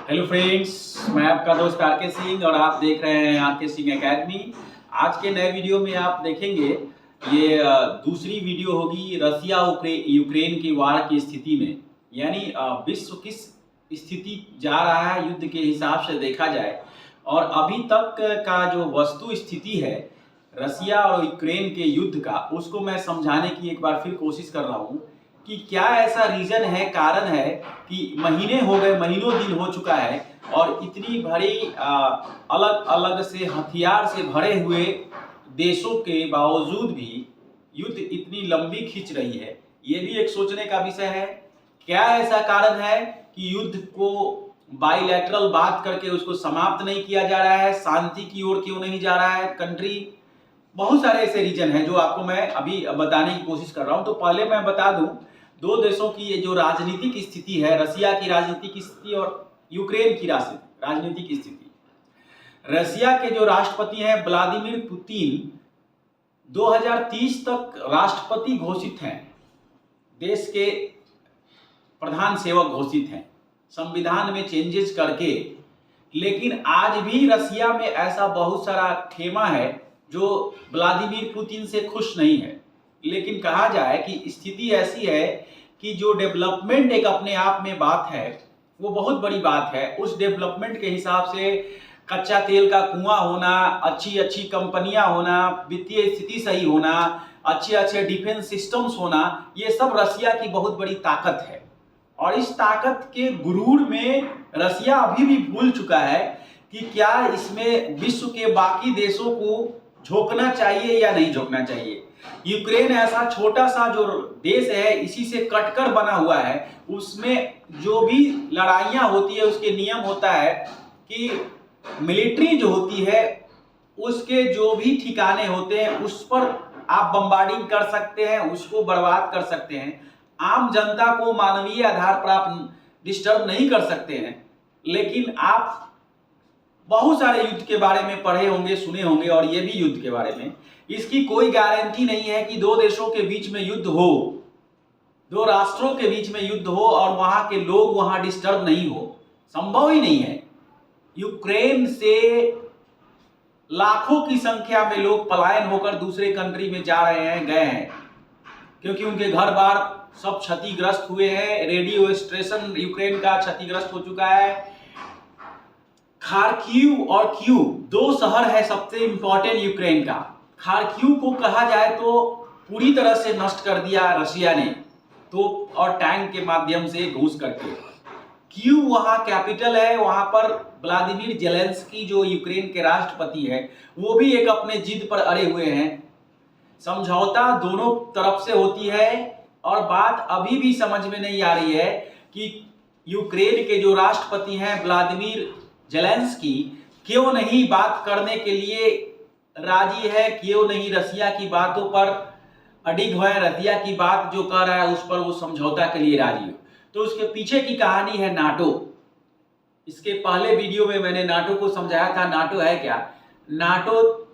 Hello friends, मैं आपका दोस्त आर.के. सिंह और आप देख रहे हैं आर.के. सिंह एकेडमी। आज के नए वीडियो में आप देखेंगे ये दूसरी वीडियो होगी रसिया यूक्रेन की वार की स्थिति में, यानी विश्व किस स्थिति जा रहा है युद्ध के हिसाब से देखा जाए और अभी तक का जो वस्तु स्थिति है रसिया और यूक्रेन के युद्ध का, उसको मैं समझाने की एक बार फिर कोशिश कर रहा हूँ कि क्या ऐसा रीजन है, कारण है कि महीने हो गए, महीनों दिन हो चुका है और इतनी बड़ी अलग अलग से हथियार से भरे हुए देशों के बावजूद भी युद्ध इतनी लंबी खींच रही है। ये भी एक सोचने का विषय है। क्या ऐसा कारण है कि युद्ध को बाइलैटरल बात करके उसको समाप्त नहीं किया जा रहा है, शांति की ओर क्यों नहीं जा रहा है कंट्री? बहुत सारे ऐसे रीजन हैं जो आपको मैं अभी बताने की कोशिश कर रहा हूं। तो पहले मैं बता दूं दो देशों की ये जो राजनीतिक स्थिति है, रसिया की राजनीतिक स्थिति और यूक्रेन की राजनीतिक स्थिति। रसिया के जो राष्ट्रपति हैं व्लादिमीर पुतिन 2030 तक राष्ट्रपति घोषित हैं, देश के प्रधान सेवक घोषित हैं संविधान में चेंजेस करके। लेकिन आज भी रसिया में ऐसा बहुत सारा खेमा है जो व्लादिमीर पुतिन से खुश नहीं है। लेकिन कहा जाए कि स्थिति ऐसी है कि जो डेवलपमेंट एक अपने आप में बात है, वो बहुत बड़ी बात है। उस डेवलपमेंट के हिसाब से कच्चा तेल का कुआं होना, अच्छी अच्छी कंपनियां होना, वित्तीय स्थिति सही होना, अच्छे अच्छे डिफेंस सिस्टम्स होना, ये सब रसिया की बहुत बड़ी ताकत है। और इस ताकत के गुरूर में रसिया अभी भी भूल चुका है कि क्या इसमें विश्व के बाकी देशों को झोंकना चाहिए या नहीं झोंकना चाहिए। यूक्रेन ऐसा छोटा सा जो देश है, इसी से कटकर बना हुआ है। उसमें जो भी लड़ाइयाँ होती है उसके नियम होता है कि मिलिट्री जो होती है उसके जो भी ठिकाने होते हैं उस पर आप बम्बार्डिंग कर सकते हैं, उसको बर्बाद कर सकते हैं। आम जनता को मानवीय आधार पर आप डिस्टर्ब नहीं कर सकते हैं। लेकिन आप बहुत सारे युद्ध के बारे में पढ़े होंगे, सुने होंगे, और ये भी युद्ध के बारे में इसकी कोई गारंटी नहीं है कि दो देशों के बीच में युद्ध हो, दो राष्ट्रों के बीच में युद्ध हो और वहां के लोग वहां डिस्टर्ब नहीं हो। संभव ही नहीं है। यूक्रेन से लाखों की संख्या में लोग पलायन होकर दूसरे कंट्री में जा रहे हैं, गए हैं, क्योंकि उनके घर बार सब क्षतिग्रस्त हुए हैं। रेडियो स्टेशन यूक्रेन का क्षतिग्रस्त हो चुका है। खार्किव और कीव दो शहर है सबसे इंपॉर्टेंट यूक्रेन का। खार्किव को कहा जाए तो पूरी तरह से नष्ट कर दिया रसिया ने, तो और टैंक के माध्यम से घुस करके। कीव वहां कैपिटल है, वहां पर व्लादिमीर जेलेंस्की जो यूक्रेन के राष्ट्रपति है वो भी एक अपने जिद पर अड़े हुए हैं। समझौता दोनों तरफ से होती है और बात अभी भी समझ में नहीं आ रही है कि यूक्रेन के जो राष्ट्रपति हैं व्लादिमीर जेलेंस्की क्यों नहीं बात करने के लिए राजी है, क्यों नहीं रसिया की बातों पर अडिग है, रसिया की बात जो कर रहा है उस पर वो समझौता के लिए राजी हो। तो उसके पीछे की कहानी है नाटो। इसके पहले वीडियो में मैंने नाटो को समझाया था। नाटो है क्या? NATO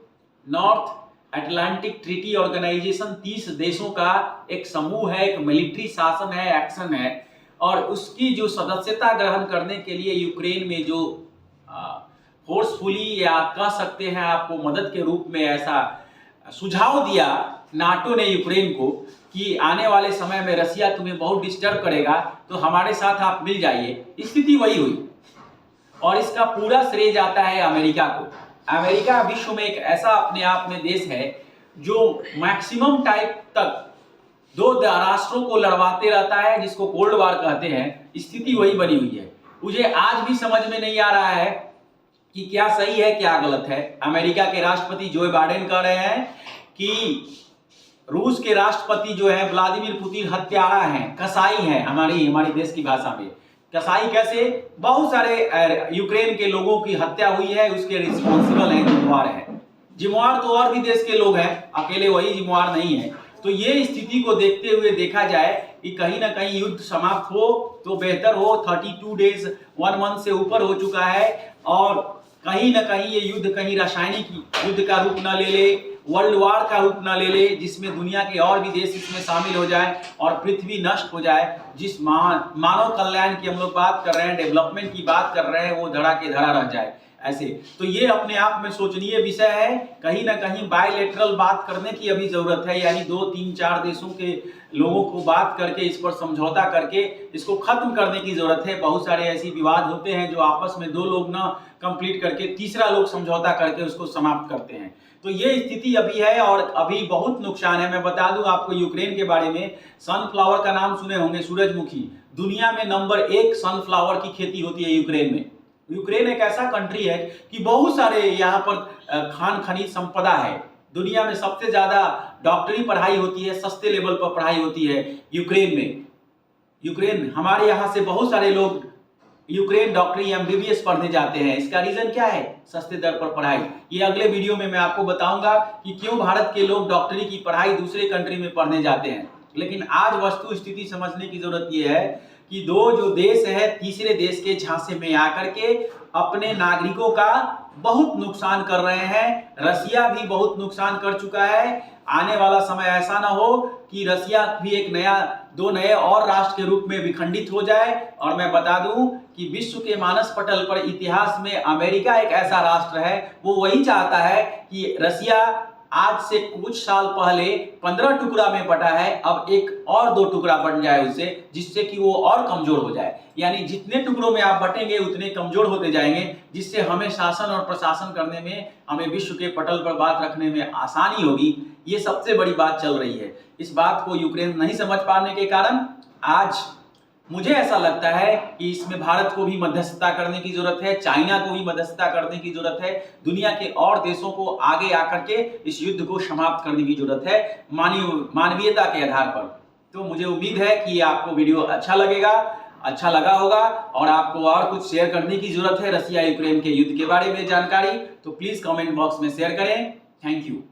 North Atlantic Treaty Organization 30 देशों का एक समूह है, एक मिलिट्री शासन है, एक्शन है। और उसकी जो सदस्यता ग्रहण करने के लिए यूक्रेन में जो फोर्सफुली या कह सकते हैं आपको मदद के रूप में ऐसा सुझाव दिया नाटो ने यूक्रेन को कि आने वाले समय में रसिया तुम्हें बहुत डिस्टर्ब करेगा तो हमारे साथ आप मिल जाइए। स्थिति वही हुई और इसका पूरा श्रेय जाता है अमेरिका को। अमेरिका विश्व में एक ऐसा अपने आप में देश है जो मैक्सिमम टाइम तक दो राष्ट्रों को लड़वाते रहता है, जिसको कोल्ड वार कहते हैं। स्थिति वही बनी हुई है। मुझे आज भी समझ में नहीं आ रहा है कि क्या सही है क्या गलत है। अमेरिका के राष्ट्रपति जो बाइडेन कह रहे हैं कि रूस के राष्ट्रपति जो है व्लादिमीर पुतिन हत्यारा हैं, कसाई हैं। हमारी देश की भाषा में कसाई कैसे? बहुत सारे यूक्रेन के लोगों की हत्या हुई है, उसके रिस्पॉन्सिबल हैं, जिम्मेवार हैं। जिम्मेवार तो और भी देश के लोग हैं, अकेले वही जिम्मेवार नहीं है। तो ये स्थिति को देखते हुए देखा जाए कि कहीं ना कहीं युद्ध समाप्त हो तो बेहतर हो। 32 डेज 1 मंथ से ऊपर हो चुका है और कहीं ना कहीं ये युद्ध कहीं रासायनिक युद्ध का रूप न ले ले वर्ल्ड वार का रूप ना ले ले, जिसमें दुनिया के और भी देश इसमें शामिल हो जाए और पृथ्वी नष्ट हो जाए। जिस मानव कल्याण की हम लोग बात कर रहे हैं, डेवलपमेंट की बात कर रहे हैं, वो धड़ा के धड़ा रह जाए ऐसे। तो ये अपने आप में सोचनीय विषय है। कहीं ना कहीं बायलैटरल बात करने की अभी जरूरत है, यानी 2, 3, 4 देशों के लोगों को बात करके इस पर समझौता करके इसको खत्म करने की जरूरत है। बहुत सारे ऐसे विवाद होते हैं जो आपस में 2 लोग ना कंप्लीट करके तीसरा लोग समझौता करके उसको समाप्त करते हैं। तो ये स्थिति अभी है और अभी बहुत नुकसान है। मैं बता दूं आपको यूक्रेन के बारे में, सनफ्लावर का नाम सुने होंगे, सूरजमुखी। दुनिया में नंबर 1 सनफ्लावर की खेती होती है यूक्रेन में। यूक्रेन एक ऐसा कंट्री है कि बहुत सारे यहाँ पर खान खनिज संपदा है। दुनिया में सबसे ज्यादा डॉक्टरी पढ़ाई होती है, सस्ते लेवल पर पढ़ाई होती है यूक्रेन में। यूक्रेन, हमारे यहाँ से बहुत सारे लोग यूक्रेन डॉक्टरी एमबीबीएस पढ़ने जाते हैं। इसका रीजन क्या है? सस्ते दर पर पढ़ाई। ये अगले वीडियो में मैं आपको बताऊंगा कि क्यों भारत के लोग डॉक्टरी की पढ़ाई दूसरे कंट्री में पढ़ने जाते हैं। लेकिन आज वस्तु स्थिति समझने की जरूरत यह है कि जो देश है तीसरे देश के झांसे में आकर के अपने नागरिकों का बहुत नुकसान कर रहे हैं। रसिया भी बहुत नुकसान कर चुका है। आने वाला समय ऐसा ना हो कि रसिया भी एक 2 नए और राष्ट्र के रूप में विखंडित हो जाए। और मैं बता दूं कि विश्व के मानस पटल पर इतिहास में अमेरिका एक ऐसा राष्ट्र है, वो वही चाहता है कि रसिया आज से कुछ साल पहले 15 टुकड़ा में बटा है, अब एक और 2 टुकड़ा बन जाए उससे, जिससे कि वो और कमजोर हो जाए। यानी जितने टुकड़ों में आप बटेंगे उतने कमजोर होते जाएंगे, जिससे हमें शासन और प्रशासन करने में, हमें विश्व के पटल पर बात रखने में आसानी होगी। ये सबसे बड़ी बात चल रही है। इस बात को यूक्रेन नहीं समझ पाने के कारण आज मुझे ऐसा लगता है कि इसमें भारत को भी मध्यस्थता करने की जरूरत है, चाइना को भी मध्यस्थता करने की जरूरत है, दुनिया के और देशों को आगे आकर के इस युद्ध को समाप्त करने की जरूरत है मानवीयता के आधार पर। तो मुझे उम्मीद है कि आपको वीडियो अच्छा लगा होगा और आपको और कुछ शेयर करने की जरूरत है रसिया यूक्रेन के युद्ध के बारे में जानकारी, तो प्लीज कमेंट बॉक्स में शेयर करें। Thank you.